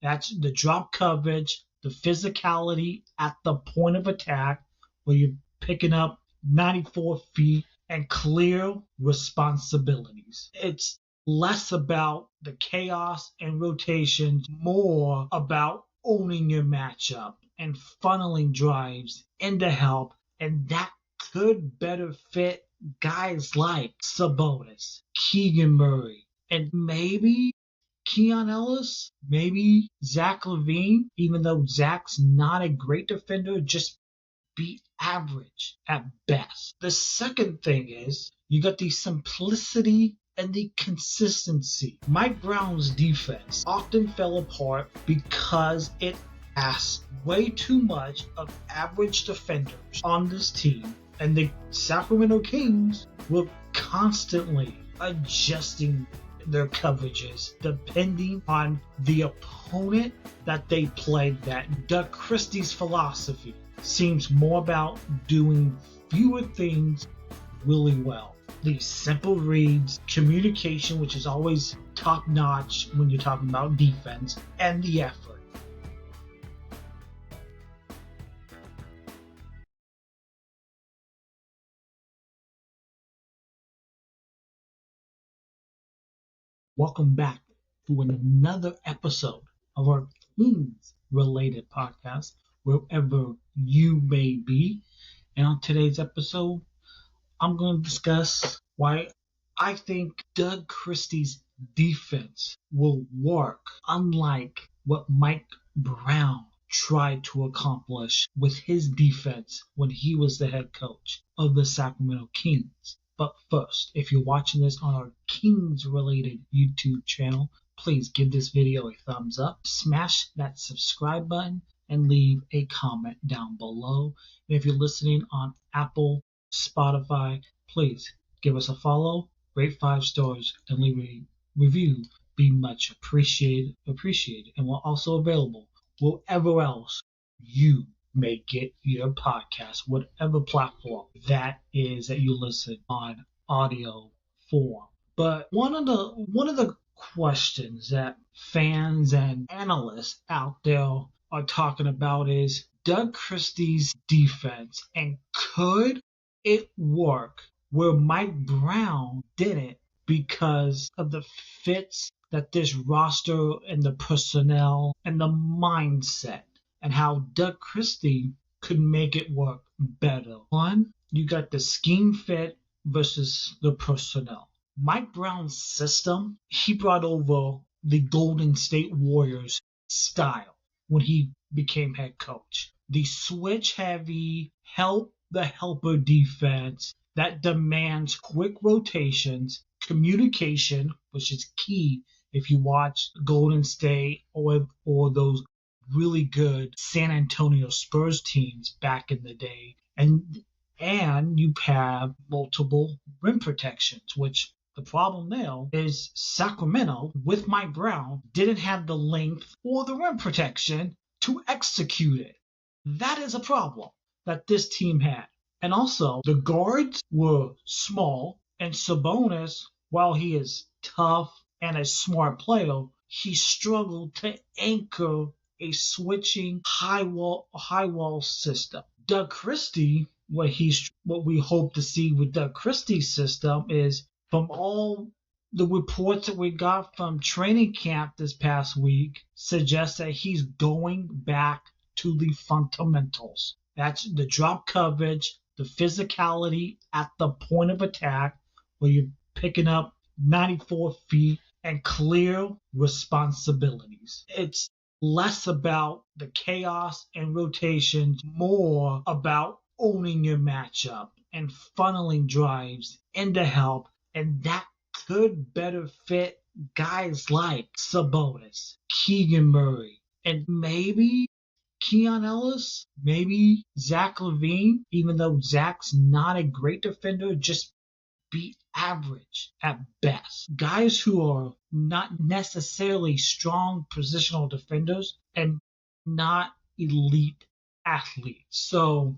That's the drop coverage, the physicality at the point of attack, where you're picking up 94 feet and clear responsibilities. It's less about the chaos and rotations, more about owning your matchup and funneling drives into help, and that could better fit guys like Sabonis, Keegan Murray, and maybe Keon Ellis, maybe Zach LaVine, even though Zach's not a great defender, just be average at best. The second thing is you got the simplicity and the consistency. Mike Brown's defense often fell apart because it asked way too much of average defenders on this team, and the Sacramento Kings were constantly adjusting their coverages depending on the opponent that they played. That Doug Christie's philosophy seems more about doing fewer things really well. These simple reads, communication, which is always top notch when you're talking about defense, and the effort. Welcome back to another episode of our Kings related podcast, wherever you may be. And on today's episode, I'm going to discuss why I think Doug Christie's defense will work, unlike what Mike Brown tried to accomplish with his defense when he was the head coach of the Sacramento Kings. But first, if you're watching this on our Kings-related YouTube channel, please give this video a thumbs up, smash that subscribe button, and leave a comment down below. And if you're listening on Apple, Spotify, please give us a follow, rate 5 stars, and leave a review. Be much appreciated. And we're also available wherever else you may get your podcast, whatever platform that is that you listen on audio form. But one of the questions that fans and analysts out there are talking about is Doug Christie's defense, and could it work where Mike Brown didn't because of the fits that this roster and the personnel and the mindset, and how Doug Christie could make it work better. One, you got the scheme fit versus the personnel. Mike Brown's system, he brought over the Golden State Warriors style when he became head coach. The switch heavy, help the helper defense that demands quick rotations, communication, which is key if you watch Golden State or those really good San Antonio Spurs teams back in the day. And you have multiple rim protections, which the problem now is Sacramento, with Mike Brown, didn't have the length or the rim protection to execute it. That is a problem that this team had. And also, the guards were small, and Sabonis, while he is tough and a smart player, he struggled to anchor a switching high wall system. Doug Christie, what we hope to see with Doug Christie's system is, from all the reports that we got from training camp this past week, suggests that he's going back to the fundamentals. That's the drop coverage, the physicality at the point of attack, where you're picking up 94 feet and clear responsibilities. It's less about the chaos and rotations, more about owning your matchup and funneling drives into help, and that could better fit guys like Sabonis, Keegan Murray, and maybe Keon Ellis, maybe Zach LaVine, even though Zach's not a great defender, just be average at best. Guys who are not necessarily strong positional defenders and not elite athletes. So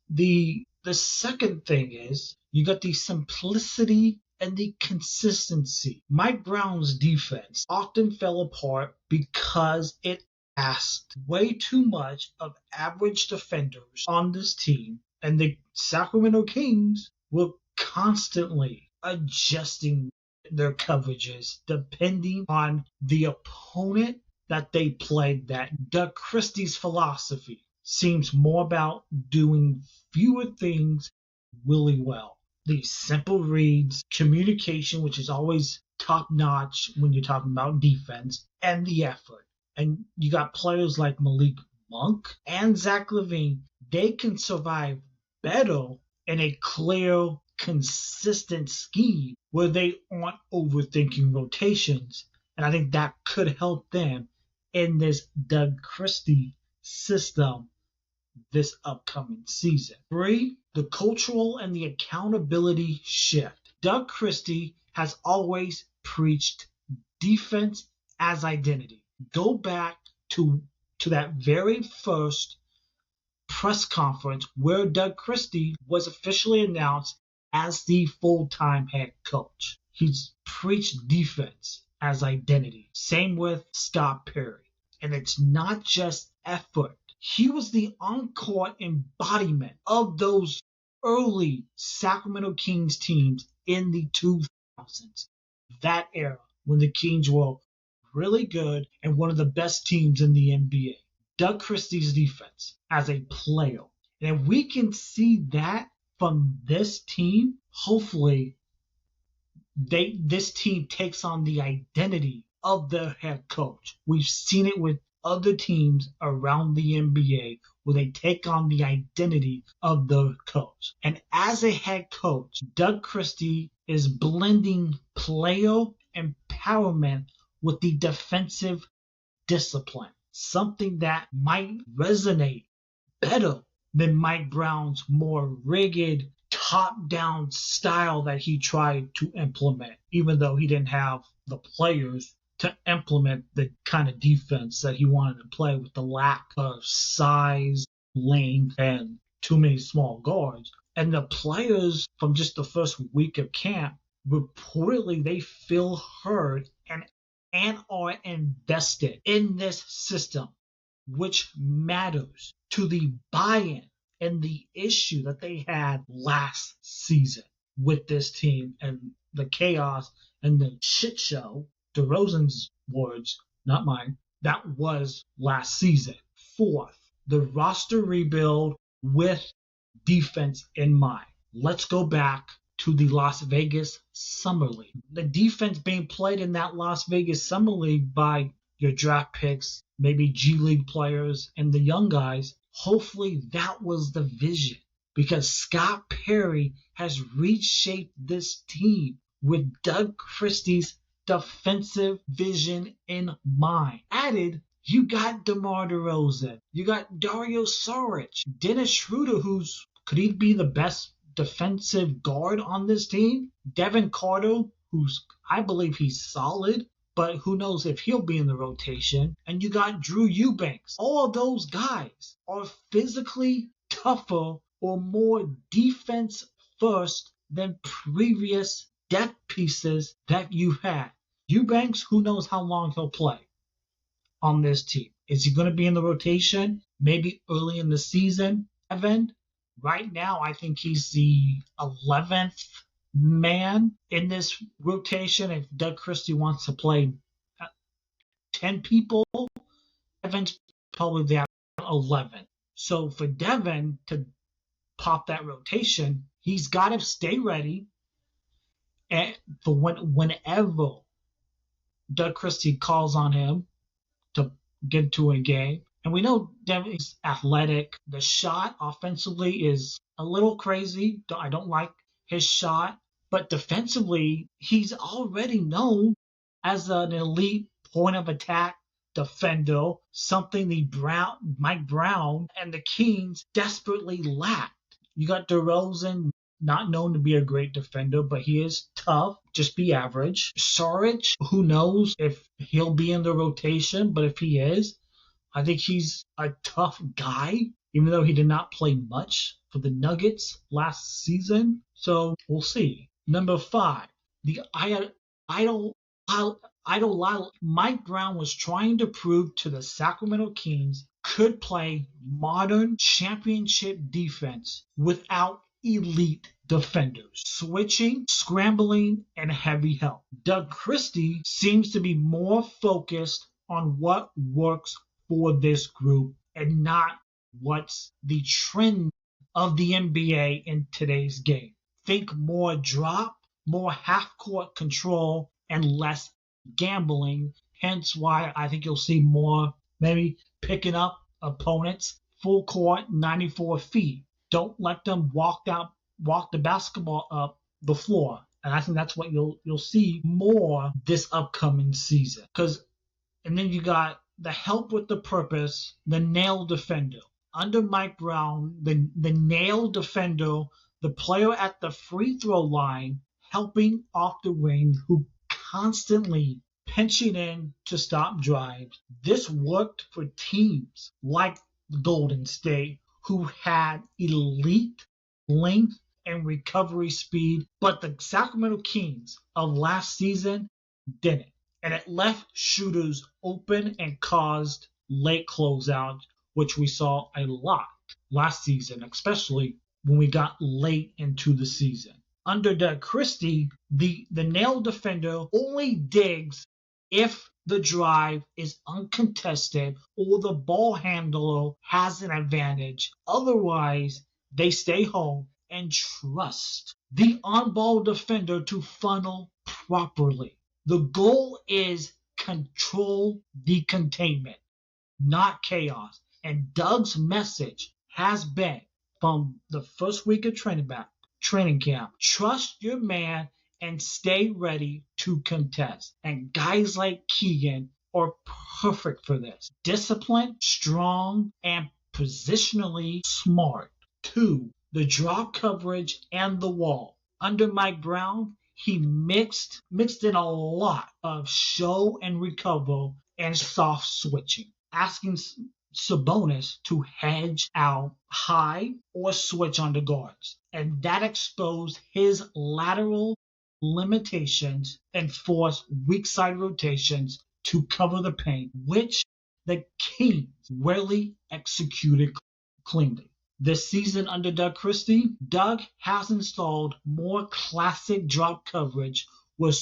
the second thing is you got the simplicity and the consistency. Mike Brown's defense often fell apart because it asked way too much of average defenders on this team, and the Sacramento Kings were constantly adjusting their coverages depending on the opponent that they played. That Doug Christie's philosophy seems more about doing fewer things really well. These simple reads, communication, which is always top notch when you're talking about defense, and the effort. And you got players like Malik Monk and Zach LaVine. They can survive better in a clear, consistent scheme where they aren't overthinking rotations. And I think that could help them in this Doug Christie system this upcoming season. 3, the cultural and the accountability shift. Doug Christie has always preached defense as identity. Go back to that very first press conference where Doug Christie was officially announced as the full-time head coach. He's preached defense as identity. Same with Scott Perry. And it's not just effort. He was the on-court embodiment of those early Sacramento Kings teams in the 2000s. That era when the Kings were really good and one of the best teams in the NBA. Doug Christie's defense as a player. And if we can see that from this team, hopefully this team takes on the identity of their head coach. We've seen it with other teams around the NBA where they take on the identity of the coach. And as a head coach, Doug Christie is blending player empowerment with the defensive discipline, something that might resonate better than Mike Brown's more rigid, top-down style that he tried to implement, even though he didn't have the players to implement the kind of defense that he wanted to play with the lack of size, length, and too many small guards. And the players from just the first week of camp, reportedly they feel heard and are invested in this system, which matters to the buy-in and the issue that they had last season with this team and the chaos and the shit show, DeRozan's words, not mine, that was last season. 4th, the roster rebuild with defense in mind. Let's go back to the Las Vegas Summer League. The defense being played in that Las Vegas Summer League by your draft picks, maybe G League players, and the young guys, hopefully that was the vision. Because Scott Perry has reshaped this team with Doug Christie's defensive vision in mind. Added, you got DeMar DeRozan. You got Dario Saric. Dennis Schroeder, could he be the best defensive guard on this team? Devin Carter, I believe he's solid, but who knows if he'll be in the rotation. And you got Drew Eubanks. All of those guys are physically tougher or more defense first than previous depth pieces that you've had. Eubanks, who knows how long he'll play on this team. Is he going to be in the rotation? Maybe early in the season. Evan, right now, I think he's the 11th man in this rotation. If Doug Christie wants to play 10 people, Evan's probably the 11th. So for Devin to pop that rotation, he's got to stay ready and for whenever Doug Christie calls on him to get to a game. And we know Devin's athletic. The shot offensively is a little crazy. I don't like his shot. But defensively, he's already known as an elite point of attack defender, something Mike Brown and the Kings desperately lacked. You got DeRozan, not known to be a great defender, but he is tough, just be average. Saric, who knows if he'll be in the rotation, but if he is, I think he's a tough guy, even though he did not play much for the Nuggets last season. So we'll see. Number 5, The idol, idol Mike Brown was trying to prove to the Sacramento Kings could play modern championship defense without elite defenders, switching, scrambling, and heavy help. Doug Christie seems to be more focused on what works for this group and not what's the trend of the NBA in today's game. Think more drop, more half-court control, and less gambling. Hence why I think you'll see more maybe picking up opponents full court 94 feet. Don't let them walk the basketball up the floor. And I think that's what you'll see more this upcoming season. And then you got the help with the purpose, the nail defender. Under Mike Brown, the nail defender, the player at the free throw line, helping off the wing, who constantly pinching in to stop drives. This worked for teams like Golden State, who had elite length and recovery speed, but the Sacramento Kings of last season didn't. And it left shooters open and caused late closeouts, which we saw a lot last season, especially when we got late into the season. Under Doug Christie, the nail defender only digs if the drive is uncontested or the ball handler has an advantage. Otherwise, they stay home and trust the on-ball defender to funnel properly. The goal is control the containment, not chaos. And Doug's message has been from the first week of training camp, trust your man and stay ready to contest. And guys like Keegan are perfect for this. Disciplined, strong, and positionally smart. 2, the drop coverage and the wall. Under Mike Brown, he mixed in a lot of show and recover and soft switching, asking Sabonis to hedge out high or switch on the guards. And that exposed his lateral limitations and forced weak side rotations to cover the paint, which the Kings rarely executed cleanly. This season under Doug Christie, Doug has installed more classic drop coverage where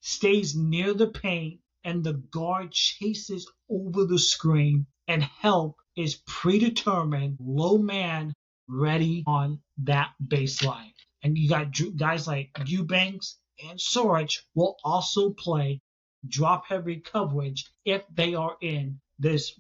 stays near the paint and the guard chases over the screen, and help is predetermined low man ready on that baseline. And you got guys like Eubanks and Sorich will also play drop heavy coverage if they are in this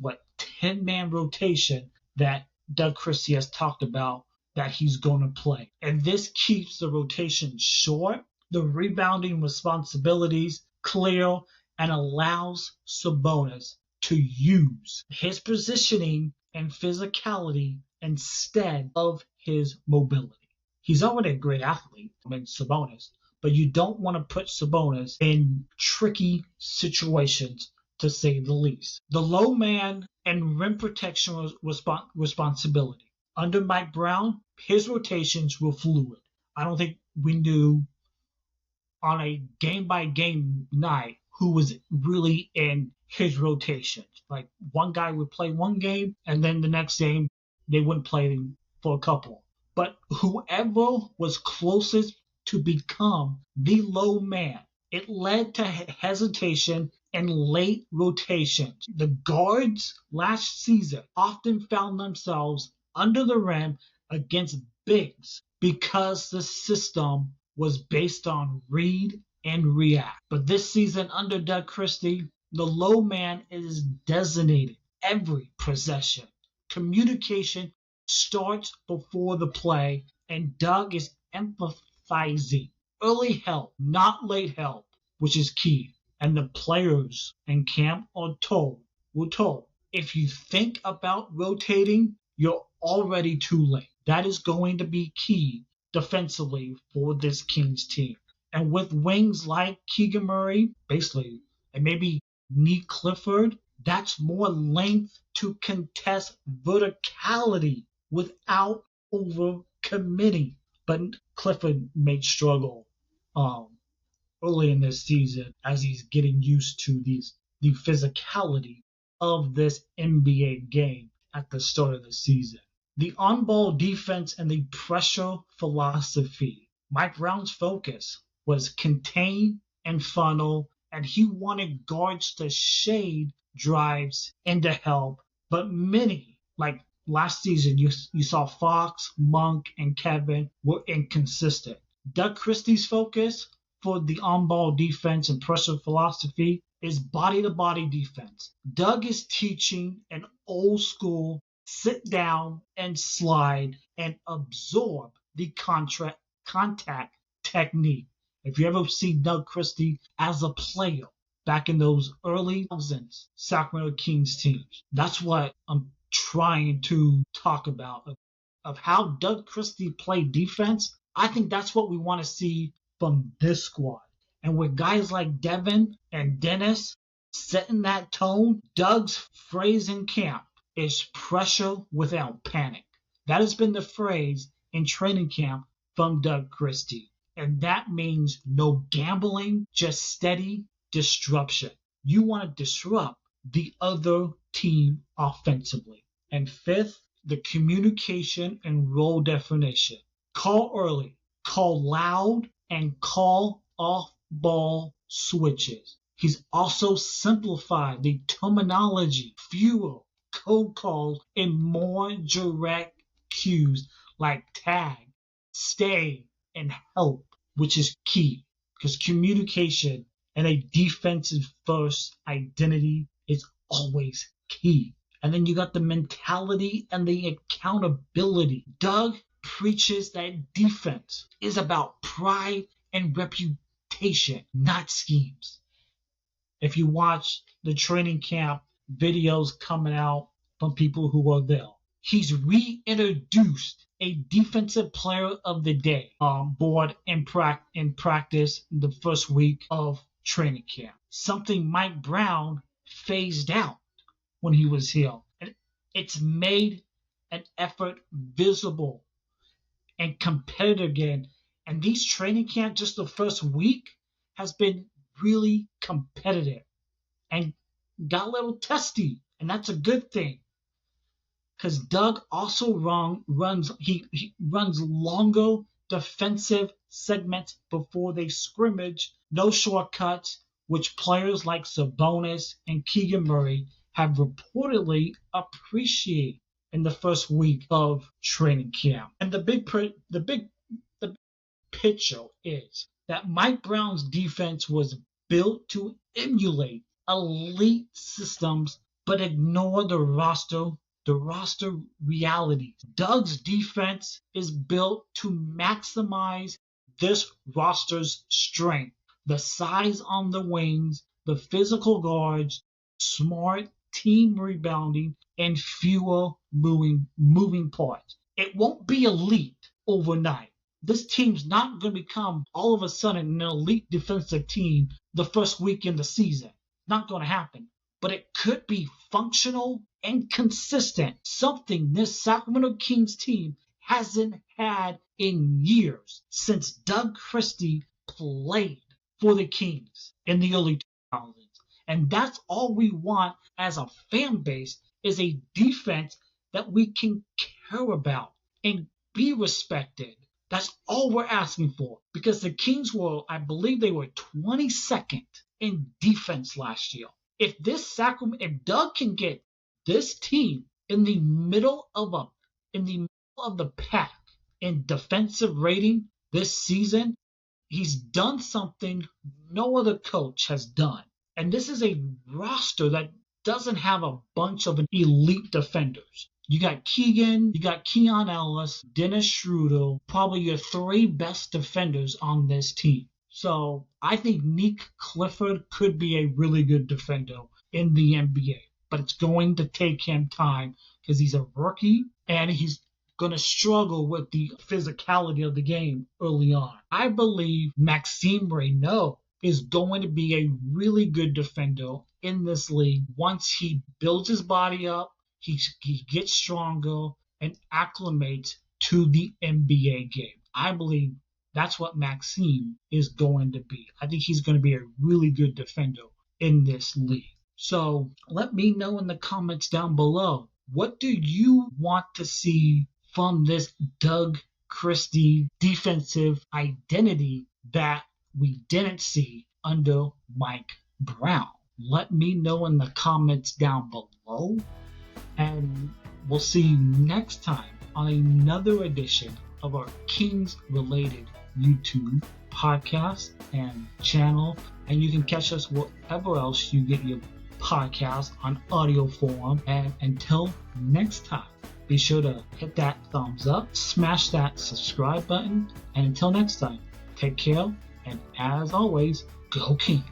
10-man rotation that Doug Christie has talked about that he's going to play. And this keeps the rotation short, the rebounding responsibilities clear, and allows Sabonis to use his positioning and physicality instead of his mobility. He's already a great athlete, Sabonis, but you don't want to put Sabonis in tricky situations, to say the least. The low man and rim protection responsibility. Under Mike Brown, his rotations were fluid. I don't think we knew on a game-by-game night who was really in his rotations. Like one guy would play one game, and then the next game they wouldn't play him for a couple. But whoever was closest to become the low man, it led to hesitation and late rotations. The guards last season often found themselves under the rim against bigs because the system was based on read and react. But this season under Doug Christie, the low man is designated every possession. Communication starts before the play, and Doug is emphasizing early help, not late help, which is key. And the players in camp were told, if you think about rotating, you're already too late. That is going to be key defensively for this Kings team. And with wings like Keegan Murray, basically, and maybe Nick Clifford, that's more length to contest verticality without over committing. But Clifford may struggle early in this season as he's getting used to the physicality of this NBA game at the start of the season. The on-ball defense and the pressure philosophy. Mike Brown's focus was contain and funnel, and he wanted guards to shade drives and to help, but many, like last season, you saw Fox, Monk, and Kevin were inconsistent. Doug Christie's focus for the on-ball defense and pressure philosophy is body-to-body defense. Doug is teaching an old-school sit down and slide and absorb the contact technique. If you ever see Doug Christie as a player back in those early 2000s Sacramento Kings teams, that's what I'm trying to talk about of how Doug Christie played defense. I think that's what we want to see from this squad. And with guys like Devin and Dennis setting that tone, Doug's phrase in camp is pressure without panic. That has been the phrase in training camp from Doug Christie. And that means no gambling, just steady disruption. You want to disrupt the other team offensively. And fifth, the communication and role definition. Call early, call loud, and call off-ball switches. He's also simplified the terminology, fewer code calls, and more direct cues like tag, stay, and help, which is key because communication and a defensive first identity is always key. And then you got the mentality and the accountability. Doug preaches that defense is about pride and reputation, not schemes. If you watch the training camp videos coming out from people who are there, he's reintroduced a defensive player of the day board in practice the first week of training camp. Something Mike Brown phased out when he was here. And it's made an effort visible and competitive again. And these training camp, just the first week, has been really competitive and got a little testy. And that's a good thing. Because Doug also runs longer defensive segments before they scrimmage, no shortcuts, which players like Sabonis and Keegan Murray have reportedly appreciated in the first week of training camp. And the big picture is that Mike Brown's defense was built to emulate elite systems but ignore the roster realities. Doug's defense is built to maximize this roster's strength. The size on the wings, the physical guards, smart team rebounding, and fewer moving parts. It won't be elite overnight. This team's not going to become all of a sudden an elite defensive team the first week in the season. Not going to happen. But it could be functional and consistent, something this Sacramento Kings team hasn't had in years since Doug Christie played for the Kings in the early 2000s. And that's all we want as a fan base is a defense that we can care about and be respected. That's all we're asking for because the Kings were, I believe they were 22nd in defense last year. If Doug can get this team in the middle of the pack in defensive rating this season, he's done something no other coach has done. And this is a roster that doesn't have a bunch of elite defenders. You got Keegan, you got Keon Ellis, Dennis Schroeder, probably your three best defenders on this team. So I think Nick Clifford could be a really good defender in the NBA. But it's going to take him time because he's a rookie and he's going to struggle with the physicality of the game early on. I believe Maxime Reynaud is going to be a really good defender in this league once he builds his body up, he gets stronger, and acclimates to the NBA game. I believe that's what Maxime is going to be. I think he's going to be a really good defender in this league. So let me know in the comments down below, what do you want to see from this Doug Christie defensive identity that we didn't see under Mike Brown? Let me know in the comments down below, and we'll see you next time on another edition of our Kings related YouTube podcast and channel. And you can catch us wherever else you get your podcast on audio form. And until next time, be sure to hit that thumbs up, smash that subscribe button, and until next time, take care, and as always, go Kings.